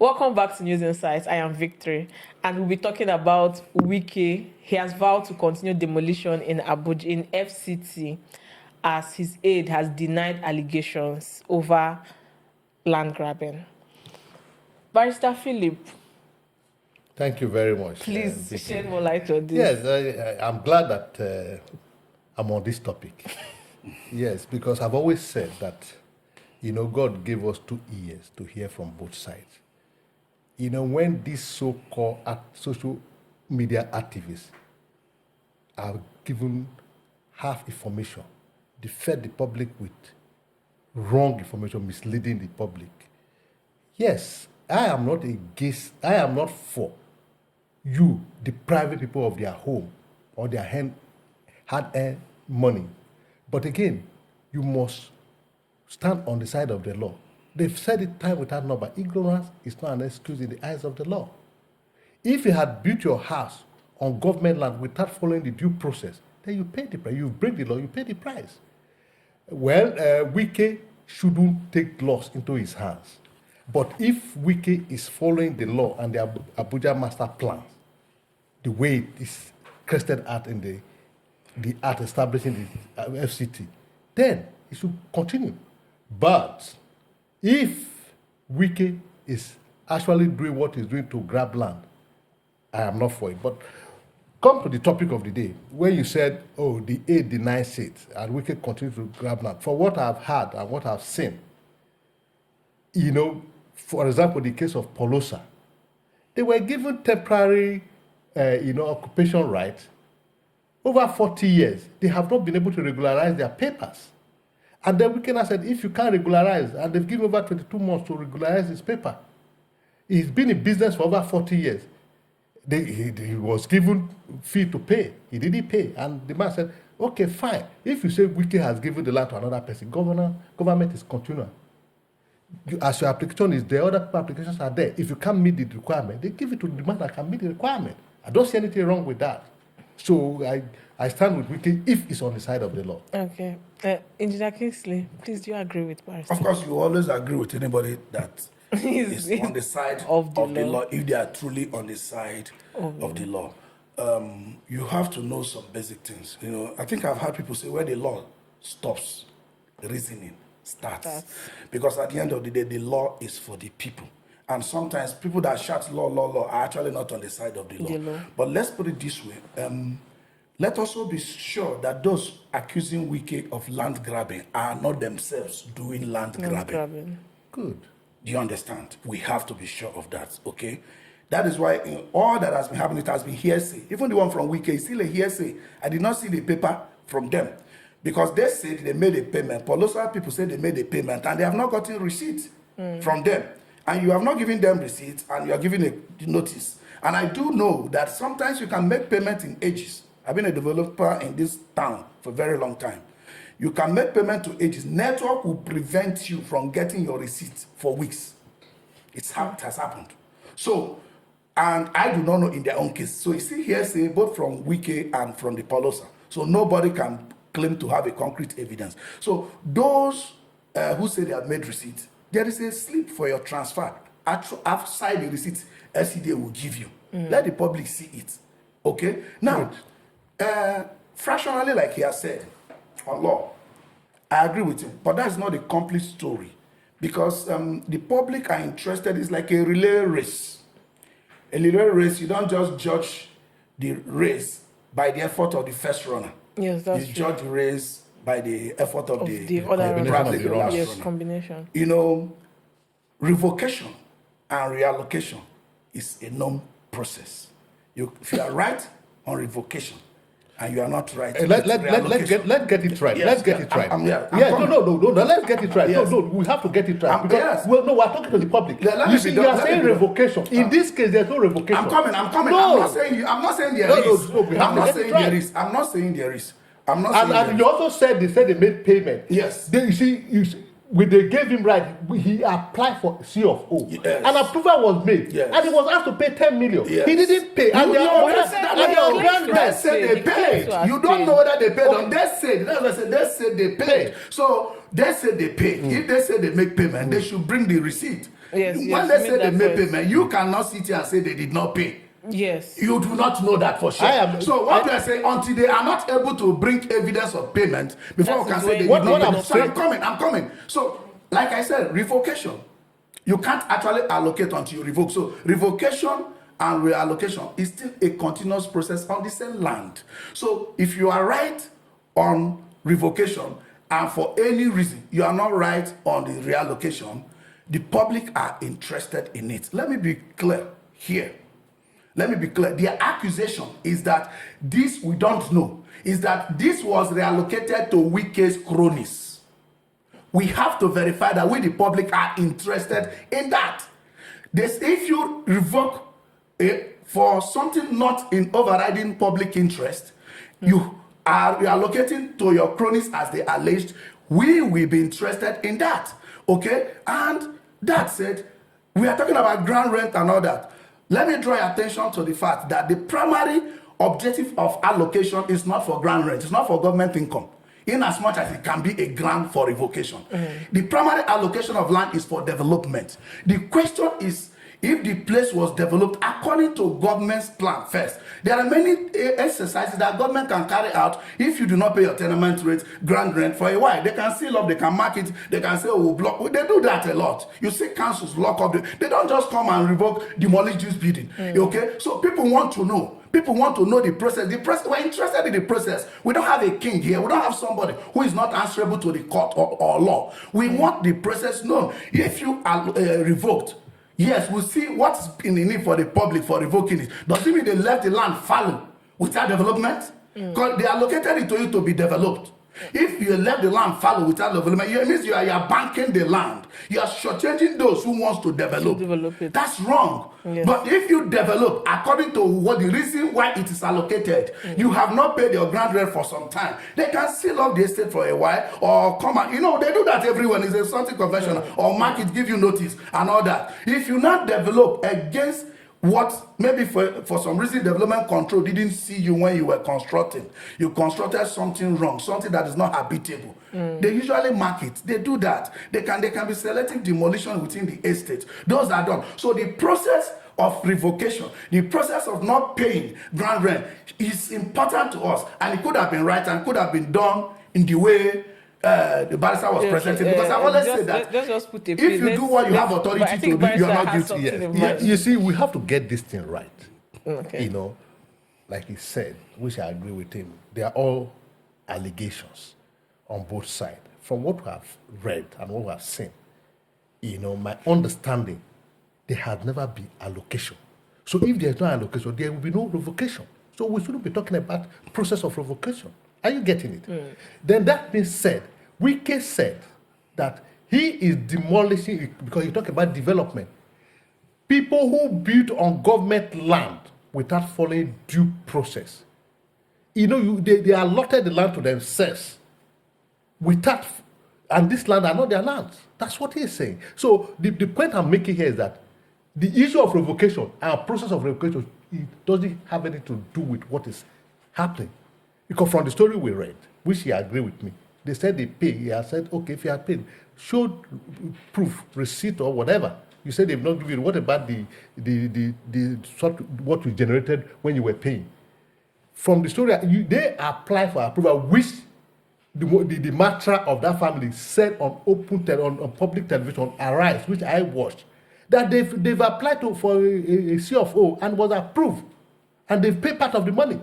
Welcome back to News Insights. I am Victory, and we'll be talking about Wike. He has vowed to continue demolition in Abuja, in FCT, as his aide has denied allegations over land grabbing. Barrister Philip, thank you very much. please shed more light on this. Yes, I'm glad that I'm on this topic. Yes, because I've always said that, God gave us 2 ears to hear from both sides. When these so-called social media activists are given half information, they fed the public with wrong information, misleading the public. Yes, I am not for you depriving people of their home or their hard-earned money. But again, you must stand on the side of the law. They've said it time without number. Ignorance is not an excuse in the eyes of the law. If you had built your house on government land without following the due process, then you pay the price. You break the law, you pay the price. Well, Wike shouldn't take laws into his hands. But if Wike is following the law and the Abuja master plan, the way it is crested out in the act establishing the FCT, then it should continue. But if Wike is actually doing what he's doing to grab land, I am not for it. But come to the topic of the day, where you said, the aide denies it, and Wike continues to grab land. For what I've heard and what I've seen, for example, the case of Polosa, they were given temporary, occupation rights. Over 40 years, they have not been able to regularize their papers. And then Wike said, if you can't regularize, and they've given over 22 months to regularize his paper. He's been in business for over 40 years. He was given fee to pay. He didn't pay. And the man said, okay, fine. If you say Wike has given the land to another person, government is continuing. As your application is there, other applications are there. If you can't meet the requirement, they give it to the man that can meet the requirement. I don't see anything wrong with that. So I stand with Wike if it's on the side of the law. Okay. Engineer Kingsley, please, do you agree with Barrister? Of course, you always agree with anybody that is on the side of the law, if they are truly on the side of the law. You have to know some basic things. I think I've heard people say where the law stops, reasoning starts. Because at the end of the day, the law is for the people. And sometimes people that shout law are actually not on the side of the law. But let's put it this way. Let also be sure that those accusing Wike of land grabbing are not themselves doing land grabbing. Good. Do you understand? We have to be sure of that, okay? That is why in all that has been happening, it has been hearsay. Even the one from Wike is still a hearsay. I did not see the paper from them. Because they said they made a payment. Polosa people said they made a payment and they have not gotten receipt from them. And you have not given them receipt and you are giving a notice. And I do know that sometimes you can make payment in ages. I've been a developer in this town for a very long time. You can make payment to ages. Network will prevent you from getting your receipt for weeks. It has happened. So, and I do not know in their own case. So you see here say both from Wike and from the Polosa. So nobody can claim to have a concrete evidence. So those who say they have made receipt, there is a slip for your transfer. Outside the receipt, SCDA will give you. Let the public see it. Okay? Now, fractionally, like he has said, on law, I agree with him. But that's not a complete story. Because the public are interested. It's like a relay race. A relay race, you don't just judge the race by the effort of the first runner. Yes, that's true. You judge the race by the effort of the other combination. Revocation and reallocation is a known process. If you are right on revocation and you are not right, let's get it right. Yes, let's get it right. No. Let's get it right. Yes. No, we have to get it right. Because we're talking to the public. You are saying revocation. In this case, there's no revocation. I'm coming. No. I'm not saying there is. I'm not saying there is. I'm not saying there is. And you also said they made payment. Yes. You see, when they gave him right, he applied for C of O. Yes. An approval was made. Yes. And he was asked to pay 10 million. Yes. He didn't pay. And they said they paid. You don't know whether they paid or they said. That's what I said. They said they paid. So they said they paid. If they said they make payment, they should bring the receipt. Yes, When yes, they you say made they that made voice. payment, you cannot sit here and say they did not pay. Yes. You do not know that for sure. So what we are saying, until they are not able to bring evidence of payment, before we can say they did not pay. So I'm coming. So, like I said, revocation. You can't actually allocate until you revoke. So revocation and reallocation is still a continuous process on the same land. So if you are right on revocation and for any reason you are not right on the reallocation, the public are interested in it. Let me be clear here. Let me be clear. The accusation is that this, we don't know, is that this was reallocated to Wike's cronies. We have to verify that we, the public, are interested in that. If you revoke for something not in overriding public interest, you are reallocating to your cronies as they alleged, we will be interested in that. Okay? And that said, we are talking about ground rent and all that. Let me draw your attention to the fact that the primary objective of allocation is not for ground rent, it's not for government income, in as much as it can be a grant for revocation. The primary allocation of land is for development. The question is, if the place was developed according to government's plan first. There are many exercises that government can carry out if you do not pay your tenement rate, ground rent for a while. They can seal up, they can mark it, they can say, oh, we'll block. They do that a lot. You see councils lock up. They don't just come and revoke, demolish this building. Okay? So people want to know. People want to know the process. We're interested in the process. We don't have a king here. We don't have somebody who is not answerable to the court or law. We want the process known. If you are revoked, yes, we'll see what's in the need for the public for revoking it. Does it mean they left the land fallow without development? Because they allocated it to you to be developed. If you left the land fallow without development, it means you are banking the land. You are shortchanging those who wants to develop it. That's wrong. Yes. But if you develop according to what the reason why it is allocated, you have not paid your ground rent for some time, they can seal up the estate for a while or come and, they do that everywhere. It's something conventional or market give you notice and all that. If you not develop against what maybe for some reason development control didn't see you when you were constructing, you constructed something wrong, something that is not habitable. They usually mark it. They do that. They can be selective demolition within the estate. Those are done. So the process of revocation, the process of not paying ground rent is important to us, and it could have been right and could have been done in the way the barrister was presenting, because I always say that just put if you do what you have authority to do, you are not guilty. Yes. You see, we have to get this thing right. Okay. Like he said, which I agree with him, they are all allegations on both sides. From what we have read and what we have seen, my understanding, there has never been allocation. So if there's no allocation, there will be no revocation. So we shouldn't be talking about process of revocation. Are you getting it? Then that being said, Wike said that he is demolishing, because you talk about development, people who build on government land without following due process. They allotted the land to themselves without, and this land are not their lands. That's what he's saying. So the point I'm making here is that the issue of revocation and process of revocation, it doesn't have anything to do with what is happening. Because from the story we read, which he agreed with me, they said they pay. He has said, okay, if you have paid, show proof, receipt or whatever. You said they've not given you. What about the sort what you generated when you were paying? From the story, they apply for approval, which the matter of that family said on on public television on Arise, which I watched, that they've applied for a CFO and was approved, and they've paid part of the money.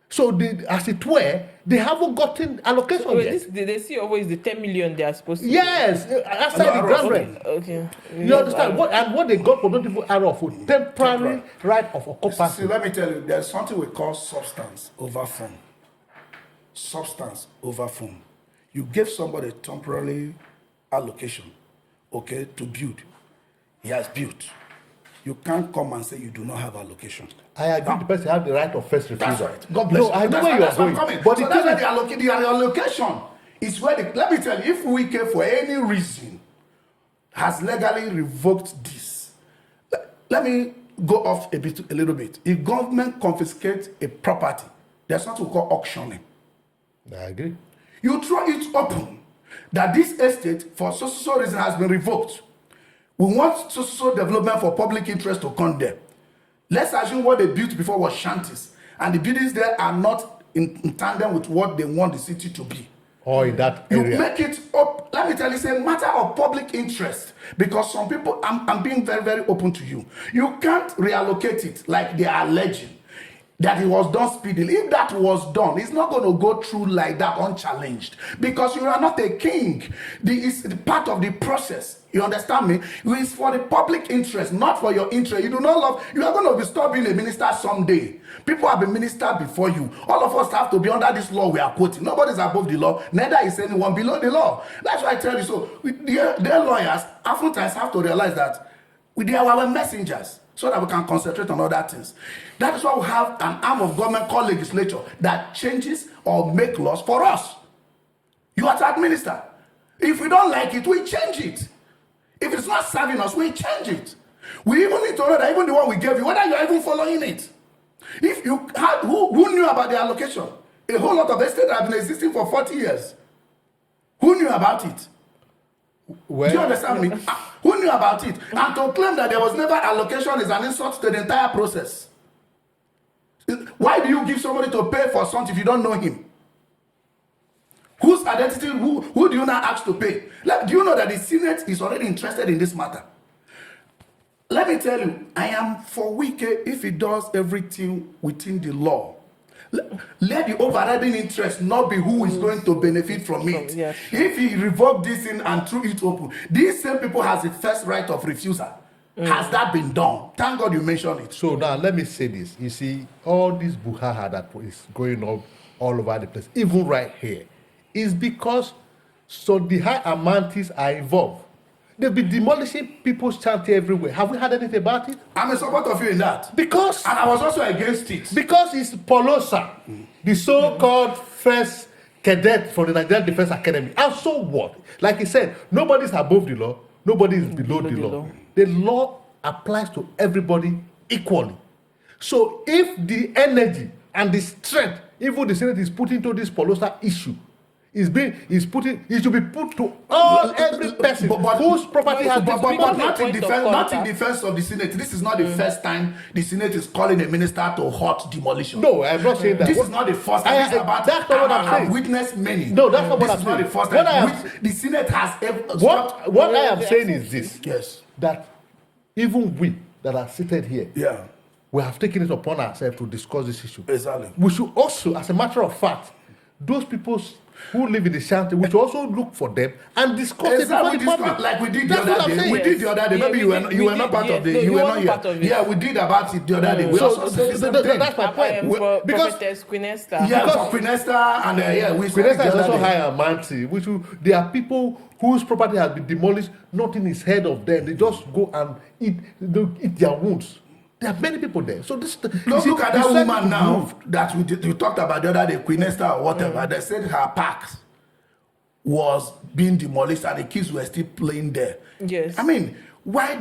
So, as it were, they haven't gotten allocation yet. The CFO is the 10 million they are supposed to. Yes, outside the ground rent. Okay. You understand? What they got for not even arrow for temporary right of occupancy. See, let me tell you, there's something we call substance over form. Substance over form. You give somebody temporary allocation, okay, to build. He has built. You can't come and say you do not have allocation. I agree the person has the right of first refusal. That's right. God bless you. I know where you are going. But so that's why the allocation is where let me tell you, if Wike for any reason has legally revoked this, let me go off a little bit. If government confiscates a property, there's something we call auctioning. I agree. You throw it open that this estate for so reason has been revoked. We want social development for public interest to come there. Let's assume what they built before was shanties, and the buildings there are not in tandem with what they want the city to be. Or in that You area. make it up. Let me tell you, it's a matter of public interest, because some people, I'm being very, very open to you. You can't reallocate it like they are alleging that it was done speedily. If that was done, it's not going to go through like that unchallenged, because you are not a king. It's the part of the process. You understand me? It's for the public interest, not for your interest. You do not love. You are going to stop being a minister someday. People have been ministered before you. All of us have to be under this law we are quoting. Nobody's above the law. Neither is anyone below the law. That's why I tell you so. Their lawyers oftentimes have to realize that they are our messengers, so that we can concentrate on other things. That is why we have an arm of government called legislature that changes or make laws for us. You are to administer. If we don't like it, we change it. If it's not serving us, we change it. We even need to know that even the one we gave you, whether you are even following it. If you had, who knew about the allocation? A whole lot of estates have been existing for 40 years. Who knew about it? Well, Do you understand me? Who knew about it? And to claim that there was never allocation is an insult to the entire process. Why do you give somebody to pay for something if you don't know him? Whose identity, who do you now ask to pay? Like, do you know that the Senate is already interested in this matter? Let me tell you, I am for Wike if he does everything within the law. Let the overriding interest not be who is going to benefit from it. Yes. If he revoke this thing and threw it open, these same people has the first right of refusal. Has that been done? Thank God you mentioned it. so now let me say this. You see, all this buhaha that is going on all over the place, even right here, is because so the high amantis are involved. They've been demolishing people's chanty everywhere. Have we heard anything about it? I'm in support of you in that. Because And I was also against it. it's Polosa, the so-called first cadet from the Nigerian Defense Academy. And so what? Like he said, nobody's above the law, nobody is below the law. The law applies to everybody equally. So if the energy and the strength, even the Senate is putting into this Polosa issue, it should be put to every person whose property has been But not in point of defense, not in contact. defense of the Senate. This is not the first time the Senate is calling a minister to halt demolition. No, I'm not saying that. This is not the first time. It's about. That's not what I'm saying. I've witnessed many. No, that's not what This I'm is not saying. the first What I time. am- The Senate has ever. What I am saying is this: Yes. that even we that are seated here, Yeah. we have taken it upon ourselves to discuss this issue. Exactly. We should also, as a matter of fact, those people who live in the shanty, we should also look for them and discuss it before the public. Like we did the That's what other I'm day. saying. We did the other day. Yeah, Maybe we you did- were we not did, part yeah. of the. No, You you were weren't not part here. of it. Yeah, we did about it the other day. We So also said the same thing. that's my point. Because Prophetess Queen Esther. Yeah, because- for Queen Esther and we said Queen it Esther the is other also day. high and mighty, there are people whose property has been demolished, nothing is heard of them. They just go and eat their wounds. There are many people there. So this Look at that the woman now move. that we talked about the other day, Queen Esther or whatever. They said her park was being demolished and the kids were still playing there. Yes. I mean, why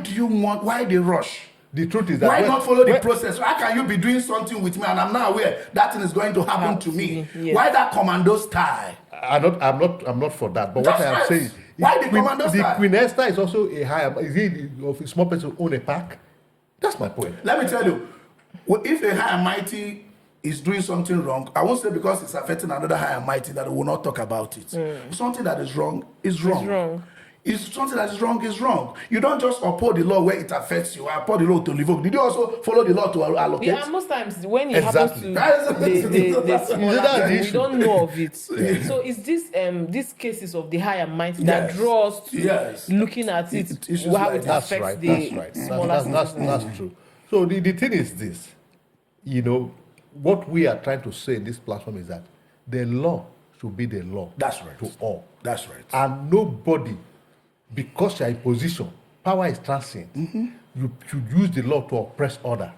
they rush? The truth is that Why not follow the process? Why can you be doing something with me and I'm not aware that thing is going to happen to me? Yes. Why that commando style? I'm not for that. But what That's I am right. saying, Why the commander the style? Queen Esther is also a of a small person who own a park. That's my point. Let me tell you, if a high and mighty is doing something wrong, I won't say because it's affecting another high and mighty that we will not talk about it. Something that is wrong is wrong. It's wrong. If something that is wrong is wrong. You don't just uphold the law where it affects you. Uphold the law to revoke. Did you also follow the law to allocate? Yeah, most times when it Exactly. happens to the Is smaller that the thing, we issue? don't know of it. So it's these cases of the high and mighty that Yes. draw us to Yes. looking at it, Issues how like it that. That's affects right. the That's right. smaller That's true. So the thing is this, what we are trying to say in this platform is that the law should be the law. That's right. To all. That's right. And nobody, because you are in position, power is transient. You should use the law to oppress others,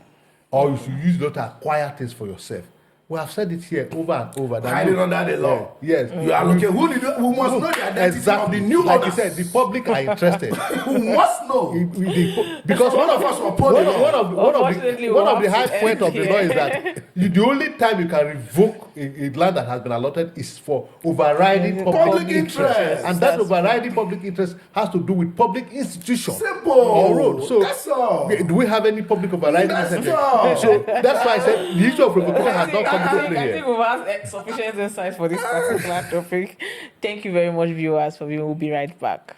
or you should use the law to acquire things for yourself. We have said it here over and over. That Hiding under the law. Yes. You are looking. Who did? We must know the identity Exactly. of the new Like you owners. said, the public are interested. We must know. Because One of us will pull the law. Unfortunately, one we'll of the have high to point end of the law here. is that the only time you can revoke a land that has been allotted is for overriding public interest. And that overriding public interest has to do with public institutions Simple. or roads. So That's all. do we have any public overriding That's interest? all. So that's why I said the issue of revocation has not come into play I here. think we've had sufficient insight for this particular topic. Thank you very much, viewers, for being. We'll be right back.